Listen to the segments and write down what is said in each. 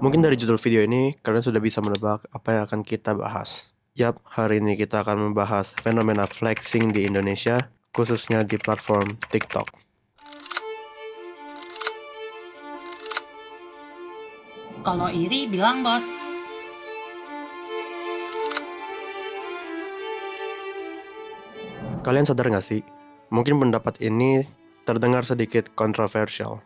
Mungkin dari judul video ini, kalian sudah bisa menebak apa yang akan kita bahas. Yap, hari ini kita akan membahas fenomena flexing di Indonesia, khususnya di platform TikTok. Kalau iri bilang bos. Kalian sadar gak sih? Mungkin pendapat ini terdengar sedikit kontroversial.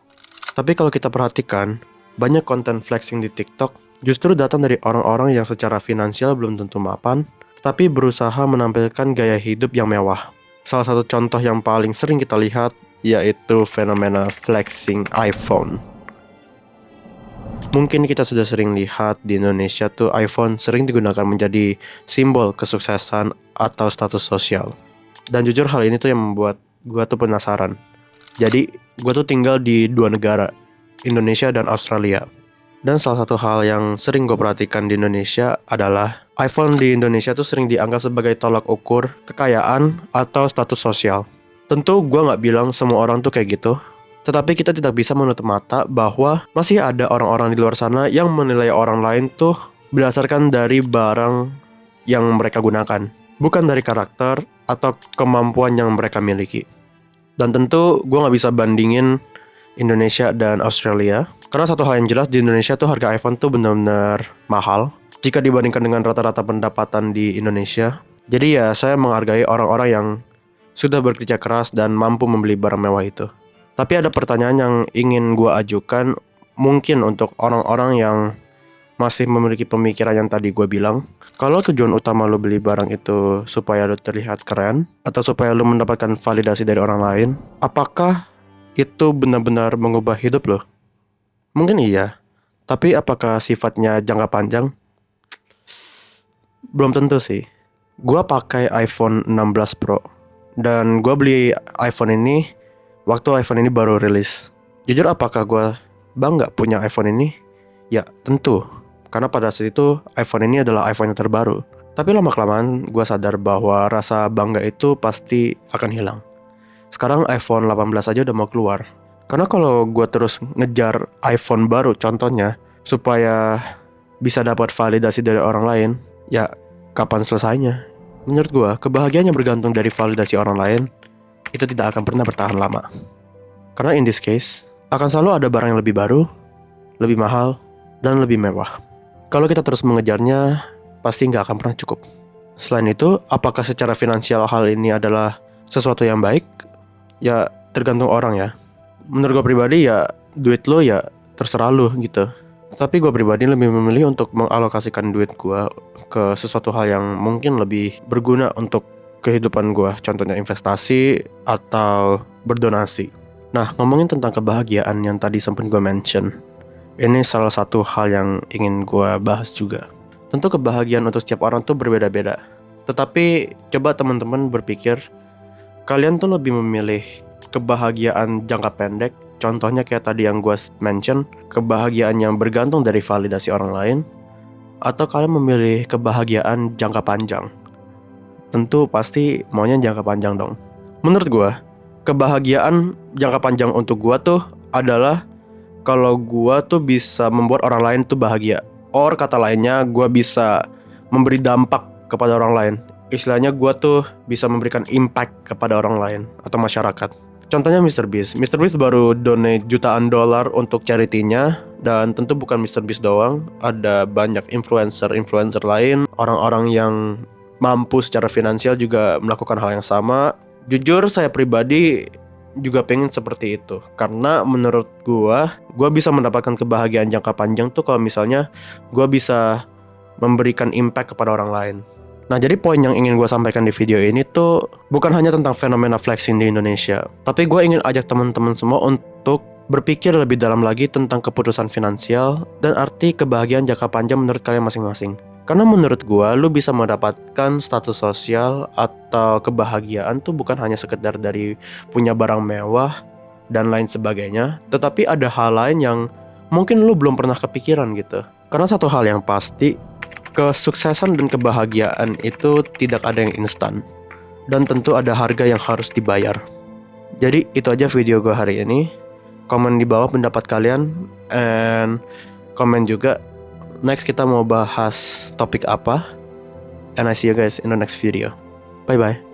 Tapi kalau kita perhatikan, banyak konten flexing di TikTok justru datang dari orang-orang yang secara finansial belum tentu mapan, tapi berusaha menampilkan gaya hidup yang mewah. Salah satu contoh yang paling sering kita lihat yaitu fenomena flexing iPhone. Mungkin kita sudah sering lihat di Indonesia tuh iPhone sering digunakan menjadi simbol kesuksesan atau status sosial. Dan jujur hal ini tuh yang membuat gue tuh penasaran. Jadi gue tuh tinggal di dua negara, Indonesia dan Australia. Dan salah satu hal yang sering gue perhatikan di Indonesia adalah iPhone di Indonesia tuh sering dianggap sebagai tolak ukur kekayaan atau status sosial. Tentu gue gak bilang semua orang tuh kayak gitu, tetapi kita tidak bisa menutup mata bahwa masih ada orang-orang di luar sana yang menilai orang lain tuh berdasarkan dari barang yang mereka gunakan, bukan dari karakter atau kemampuan yang mereka miliki. Dan tentu gue gak bisa bandingin Indonesia dan Australia, karena satu hal yang jelas di Indonesia tuh harga iPhone tuh benar-benar mahal jika dibandingkan dengan rata-rata pendapatan di Indonesia. Jadi ya saya menghargai orang-orang yang sudah bekerja keras dan mampu membeli barang mewah itu. Tapi ada pertanyaan yang ingin gue ajukan, mungkin untuk orang-orang yang masih memiliki pemikiran yang tadi gue bilang. Kalau tujuan utama lo beli barang itu supaya lo terlihat keren, atau supaya lo mendapatkan validasi dari orang lain, apakah itu benar-benar mengubah hidup lo? Mungkin iya, tapi apakah sifatnya jangka panjang? Belum tentu sih. Gue pakai iPhone 16 Pro, dan gue beli iPhone ini waktu iPhone ini baru rilis. Jujur apakah gue bangga punya iPhone ini? Ya tentu, karena pada saat itu iPhone ini adalah iPhone yang terbaru. Tapi lama-kelamaan gue sadar bahwa rasa bangga itu pasti akan hilang. Sekarang iPhone 18 aja udah mau keluar. Karena kalau gue terus ngejar iPhone baru contohnya, supaya bisa dapat validasi dari orang lain, ya kapan selesainya? Menurut gue, kebahagiaan yang bergantung dari validasi orang lain itu tidak akan pernah bertahan lama. Karena in this case, akan selalu ada barang yang lebih baru, lebih mahal, dan lebih mewah. Kalau kita terus mengejarnya, pasti nggak akan pernah cukup. Selain itu, apakah secara finansial hal ini adalah sesuatu yang baik? Ya, tergantung orang ya. Menurut gue pribadi ya, duit lo ya terserah lo gitu. Tapi gue pribadi lebih memilih untuk mengalokasikan duit gue ke sesuatu hal yang mungkin lebih berguna untuk kehidupan gue. Contohnya investasi atau berdonasi. Nah, ngomongin tentang kebahagiaan yang tadi sempat gue mention, ini salah satu hal yang ingin gue bahas juga. Tentu kebahagiaan untuk setiap orang tuh berbeda-beda. Tetapi coba teman-teman berpikir, kalian tuh lebih memilih kebahagiaan jangka pendek, contohnya kayak tadi yang gue mention, kebahagiaan yang bergantung dari validasi orang lain, atau kalian memilih kebahagiaan jangka panjang? Tentu pasti maunya jangka panjang dong. Menurut gue, kebahagiaan jangka panjang untuk gue tuh adalah kalau gue tuh bisa membuat orang lain tuh bahagia. Or kata lainnya, gue bisa memberi dampak kepada orang lain. Istilahnya gue tuh bisa memberikan impact kepada orang lain atau masyarakat. Contohnya Mr. Beast. Mr. Beast baru donate jutaan dolar untuk charity-nya. Dan tentu bukan Mr. Beast doang, ada banyak influencer-influencer lain, orang-orang yang mampu secara finansial juga melakukan hal yang sama. Jujur saya pribadi juga pengen seperti itu, karena menurut gua bisa mendapatkan kebahagiaan jangka panjang tuh kalau misalnya gua bisa memberikan impact kepada orang lain. Nah, jadi poin yang ingin gua sampaikan di video ini tuh bukan hanya tentang fenomena flexing di Indonesia, tapi gua ingin ajak teman-teman semua untuk berpikir lebih dalam lagi tentang keputusan finansial dan arti kebahagiaan jangka panjang menurut kalian masing-masing. Karena menurut gue, lu bisa mendapatkan status sosial atau kebahagiaan tuh bukan hanya sekedar dari punya barang mewah dan lain sebagainya, tetapi ada hal lain yang mungkin lu belum pernah kepikiran gitu. Karena satu hal yang pasti, kesuksesan dan kebahagiaan itu tidak ada yang instan, dan tentu ada harga yang harus dibayar. Jadi itu aja video gue hari ini. Komen di bawah pendapat kalian, and komen juga next kita mau bahas topik apa. And I see you guys in the next video. Bye bye.